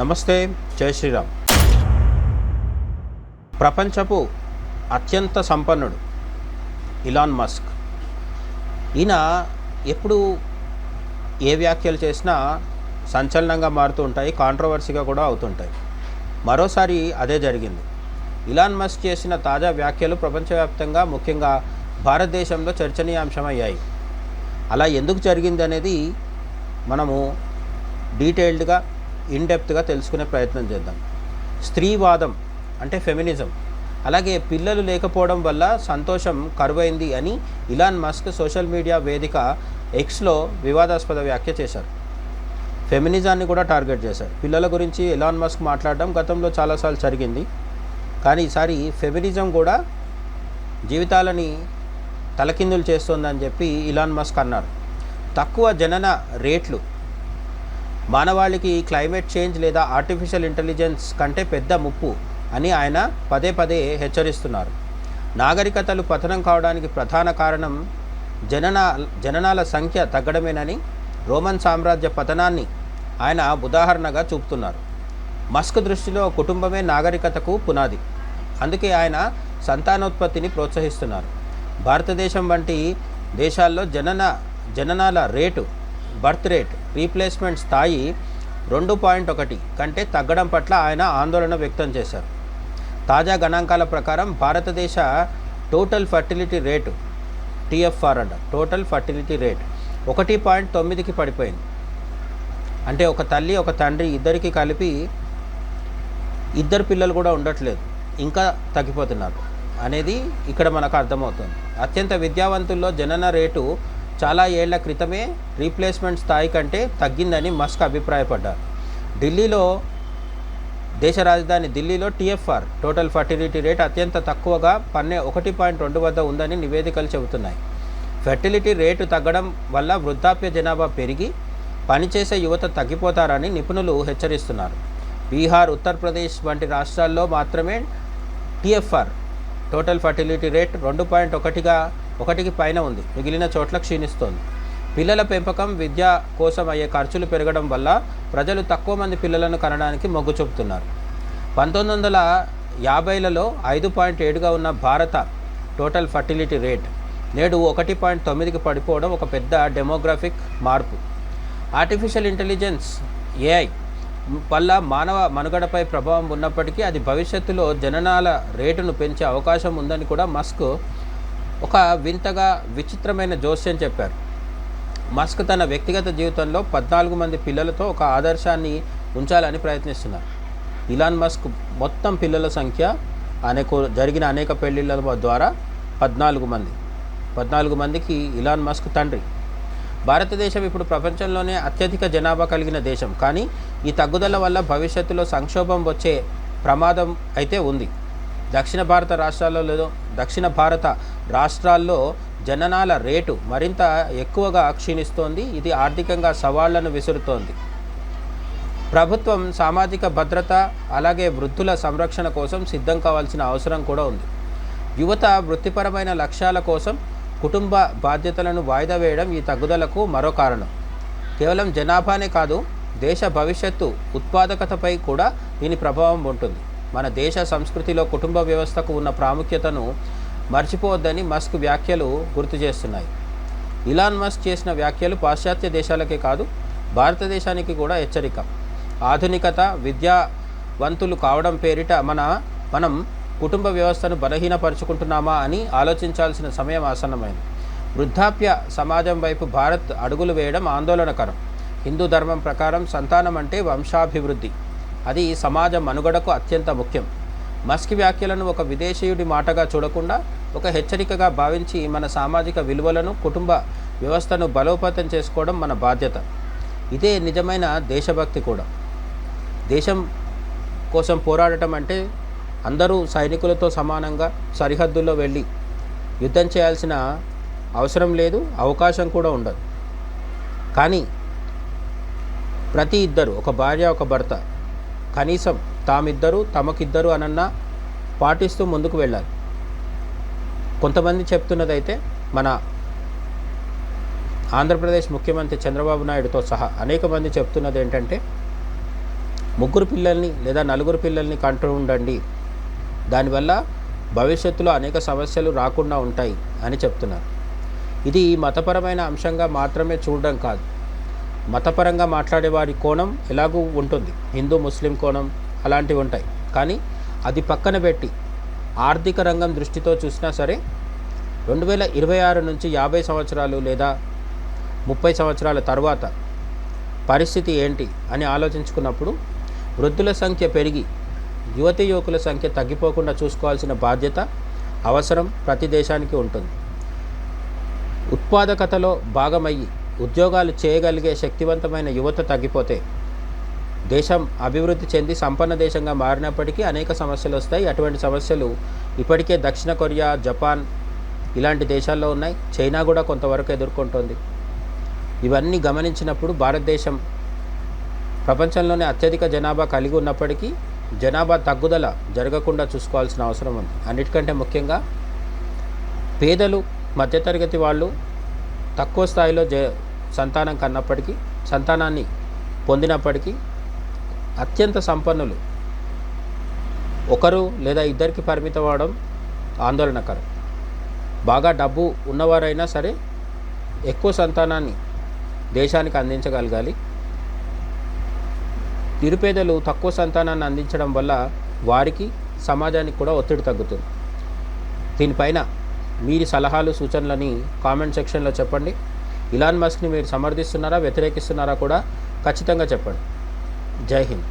నమస్తే, జై శ్రీరామ్. ప్రపంచపు అత్యంత సంపన్నుడు ఇలాన్ మస్క్. ఈయన ఎప్పుడు ఏ వ్యాఖ్యలు చేసినా సంచలనంగా మారుతూ ఉంటాయి, కాంట్రవర్సీగా కూడా అవుతుంటాయి. మరోసారి అదే జరిగింది. ఇలాన్ మస్క్ చేసిన తాజా వ్యాఖ్యలు ప్రపంచవ్యాప్తంగా, ముఖ్యంగా భారతదేశంలో చర్చనీయాంశమయ్యాయి. అలా ఎందుకు జరిగింది అనేది మనము డీటెయిల్డ్గా, ఇన్డెప్త్గా తెలుసుకునే ప్రయత్నం చేద్దాం. స్త్రీవాదం అంటే ఫెమినిజం, అలాగే పిల్లలు లేకపోవడం వల్ల సంతోషం కరువైంది అని ఇలాన్ మస్క్ సోషల్ మీడియా వేదిక ఎక్స్లో వివాదాస్పద వ్యాఖ్య చేశారు. ఫెమినిజాన్ని కూడా టార్గెట్ చేశారు. పిల్లల గురించి ఇలాన్ మస్క్ మాట్లాడడం గతంలో చాలాసార్లు జరిగింది, కానీ ఈసారి ఫెమినిజం కూడా జీవితాలని తలకిందులు చేస్తోందని చెప్పి ఇలాన్ మస్క్ అన్నారు. తక్కువ జనన రేట్లు మానవాళికి క్లైమేట్ చేంజ్ లేదా ఆర్టిఫిషియల్ ఇంటెలిజెన్స్ కంటే పెద్ద ముప్పు అని ఆయన పదే పదే హెచ్చరిస్తున్నారు. నాగరికతలు పతనం కావడానికి ప్రధాన కారణం జననాల సంఖ్య తగ్గడమేనని రోమన్ సామ్రాజ్య పతనాన్ని ఆయన ఉదాహరణగా చూపుతున్నారు. మస్క్ దృష్టిలో కుటుంబమే నాగరికతకు పునాది. అందుకే ఆయన సంతానోత్పత్తిని ప్రోత్సహిస్తున్నారు. భారతదేశం వంటి దేశాల్లో జననాల రేటు, బర్త్ రేట్, రీప్లేస్మెంట్ స్థాయి 2.1 కంటే తగ్గడం పట్ల ఆయన ఆందోళన వ్యక్తం చేశారు. తాజా గణాంకాల ప్రకారం భారతదేశ టోటల్ ఫర్టిలిటీ రేటు, TFR అంట, టోటల్ ఫర్టిలిటీ రేట్ 1.9కి పడిపోయింది. అంటే ఒక తల్లి ఒక తండ్రి ఇద్దరికి కలిపి ఇద్దరు పిల్లలు కూడా ఉండట్లేదు, ఇంకా తగ్గిపోతున్నారు అనేది ఇక్కడ మనకు అర్థమవుతుంది. అత్యంత విద్యావంతుల్లో జనన రేటు చాలా ఏళ్ల క్రితమే రీప్లేస్మెంట్ స్థాయి కంటే తగ్గిందని మస్క్ అభిప్రాయపడ్డారు. దేశ రాజధాని ఢిల్లీలో TFR, టోటల్ ఫర్టిలిటీ రేట్ అత్యంత తక్కువగా 1.2 వద్ద ఉందని నివేదికలు చెబుతున్నాయి. ఫెర్టిలిటీ రేటు తగ్గడం వల్ల వృద్ధాప్య జనాభా పెరిగి పనిచేసే యువత తగ్గిపోతారని నిపుణులు హెచ్చరిస్తున్నారు. బీహార్, ఉత్తరప్రదేశ్ వంటి రాష్ట్రాల్లో మాత్రమే TFR, టోటల్ ఫర్టిలిటీ రేట్ 2.1కి పైన ఉంది, మిగిలిన చోట్ల క్షీణిస్తోంది. పిల్లల పెంపకం, విద్య కోసం అయ్యే ఖర్చులు పెరగడం వల్ల ప్రజలు తక్కువ మంది పిల్లలను కనడానికి మొగ్గు చూపుతున్నారు. 1950లలో 5.7గా ఉన్న భారత టోటల్ ఫర్టిలిటీ రేట్ నేడు 1.9కి పడిపోవడం ఒక పెద్ద డెమోగ్రాఫిక్ మార్పు. ఆర్టిఫిషియల్ ఇంటెలిజెన్స్, AI వల్ల మానవ మనుగడపై ప్రభావం ఉన్నప్పటికీ అది భవిష్యత్తులో జననాల రేటును పెంచే అవకాశం ఉందని కూడా మస్క్ ఒక విచిత్రమైన జోస్యం చెప్పారు. మస్క్ తన వ్యక్తిగత జీవితంలో 14 మంది పిల్లలతో ఒక ఆదర్శాన్ని ఉంచాలని ప్రయత్నిస్తున్నారు. ఇలాన్ మస్క్ మొత్తం పిల్లల సంఖ్య జరిగిన అనేక పెళ్లిళ్ళ ద్వారా 14 మందికి ఇలాన్ మస్క్ తండ్రి. భారతదేశం ఇప్పుడు ప్రపంచంలోనే అత్యధిక జనాభా కలిగిన దేశం, కానీ ఈ తగ్గుదల వల్ల భవిష్యత్తులో సంక్షోభం వచ్చే ప్రమాదం అయితే ఉంది. దక్షిణ భారత రాష్ట్రాల్లో జననాల రేటు మరింత ఎక్కువగా క్షీణిస్తోంది. ఇది ఆర్థికంగా సవాళ్లను విసురుతోంది. ప్రభుత్వం సామాజిక భద్రత, అలాగే వృద్ధుల సంరక్షణ కోసం సిద్ధం కావాల్సిన అవసరం కూడా ఉంది. యువత వృత్తిపరమైన లక్ష్యాల కోసం కుటుంబ బాధ్యతలను వాయిదా వేయడం ఈ తగ్గుదలకు మరో కారణం. కేవలం జనాభానే కాదు, దేశ భవిష్యత్తు ఉత్పాదకతపై కూడా దీని ప్రభావం ఉంటుంది. మన దేశ సంస్కృతిలో కుటుంబ వ్యవస్థకు ఉన్న ప్రాముఖ్యతను మర్చిపోవద్దని మస్క్ వ్యాఖ్యలు గుర్తు చేస్తున్నాయి. ఇలాన్ మస్క్ చేసిన వ్యాఖ్యలు పాశ్చాత్య దేశాలకే కాదు, భారతదేశానికి కూడా హెచ్చరిక. ఆధునికత, విద్యావంతులు కావడం పేరిట మనం కుటుంబ వ్యవస్థను బలహీనపరుచుకుంటున్నామా అని ఆలోచించాల్సిన సమయం ఆసన్నమైంది. వృద్ధాప్య సమాజం వైపు భారత్ అడుగులు వేయడం ఆందోళనకరం. హిందూ ధర్మం ప్రకారం సంతానం అంటే వంశాభివృద్ధి, అది సమాజ మనుగడకు అత్యంత ముఖ్యం. మస్క్ వ్యాఖ్యలను ఒక విదేశీయుడి మాటగా చూడకుండా ఒక హెచ్చరికగా భావించి మన సామాజిక విలువలను, కుటుంబ వ్యవస్థను బలోపేతం చేసుకోవడం మన బాధ్యత. ఇదే నిజమైన దేశభక్తి కూడా. దేశం కోసం పోరాడటం అంటే అందరూ సైనికులతో సమానంగా సరిహద్దుల్లో వెళ్ళి యుద్ధం చేయాల్సిన అవసరం లేదు, అవకాశం కూడా ఉండదు. కానీ ప్రతి ఇద్దరు, ఒక భార్య ఒక భర్త, కనీసం తమకిద్దరు అనన్నా పాటిస్తూ ముందుకు వెళ్ళాలి. కొంతమంది చెప్తున్నదైతే మన ఆంధ్రప్రదేశ్ ముఖ్యమంత్రి చంద్రబాబు నాయుడుతో సహా అనేక మంది చెప్తున్నది ఏంటంటే ముగ్గురు పిల్లల్ని లేదా నలుగురు పిల్లల్ని కంటూ ఉండండి, దానివల్ల భవిష్యత్తులో అనేక సమస్యలు రాకుండా ఉంటాయి అని చెప్తున్నారు. ఇది మతపరమైన అంశంగా మాత్రమే చూడడం కాదు, మతపరంగా మాట్లాడే వారి కోణం ఎలాగూ ఉంటుంది, హిందూ ముస్లిం కోణం అలాంటివి ఉంటాయి. కానీ అది పక్కన పెట్టి ఆర్థిక రంగం దృష్టితో చూసినా సరే 2026 నుంచి 50 సంవత్సరాలు లేదా 30 సంవత్సరాల తర్వాత పరిస్థితి ఏంటి అని ఆలోచించుకున్నప్పుడు వృద్ధుల సంఖ్య పెరిగి యువతీ యువకుల సంఖ్య తగ్గిపోకుండా చూసుకోవాల్సిన బాధ్యత, అవసరం ప్రతి దేశానికి ఉంటుంది. ఉత్పాదకతలో భాగమయ్యి ఉద్యోగాలు చేయగలిగే శక్తివంతమైన యువత తగ్గిపోతే దేశం అభివృద్ధి చెంది సంపన్న దేశంగా మారినప్పటికీ అనేక సమస్యలు వస్తాయి. అటువంటి సమస్యలు ఇప్పటికే దక్షిణ కొరియా, జపాన్ ఇలాంటి దేశాల్లో ఉన్నాయి. చైనా కూడా కొంతవరకు ఎదుర్కొంటోంది. ఇవన్నీ గమనించినప్పుడు భారతదేశం ప్రపంచంలోనే అత్యధిక జనాభా కలిగి ఉన్నప్పటికీ జనాభా తగ్గుదల జరగకుండా చూసుకోవాల్సిన అవసరం ఉంది. అన్నిటికంటే ముఖ్యంగా పేదలు, మధ్యతరగతి వాళ్ళు తక్కువ స్థాయిలో సంతానం కన్నప్పటికీ, సంతానాన్ని పొందినప్పటికీ అత్యంత సంపన్నులు ఒకరు లేదా ఇద్దరికి పరిమితం అవడం ఆందోళనకరం. బాగా డబ్బు ఉన్నవారైనా సరే ఎక్కువ సంతానాన్ని దేశానికి అందించగలగాలి. నిరుపేదలు తక్కువ సంతానాన్ని అందించడం వల్ల వారికి, సమాజానికి కూడా ఒత్తిడి తగ్గుతుంది. దీనిపైన మీరి సలహాలు, సూచనలని కామెంట్ సెక్షన్లో చెప్పండి. ఇలాన్ మస్క్ని మీరు సమర్థిస్తున్నారా, వ్యతిరేకిస్తున్నారా కూడా ఖచ్చితంగా చెప్పండి. జై హింద్.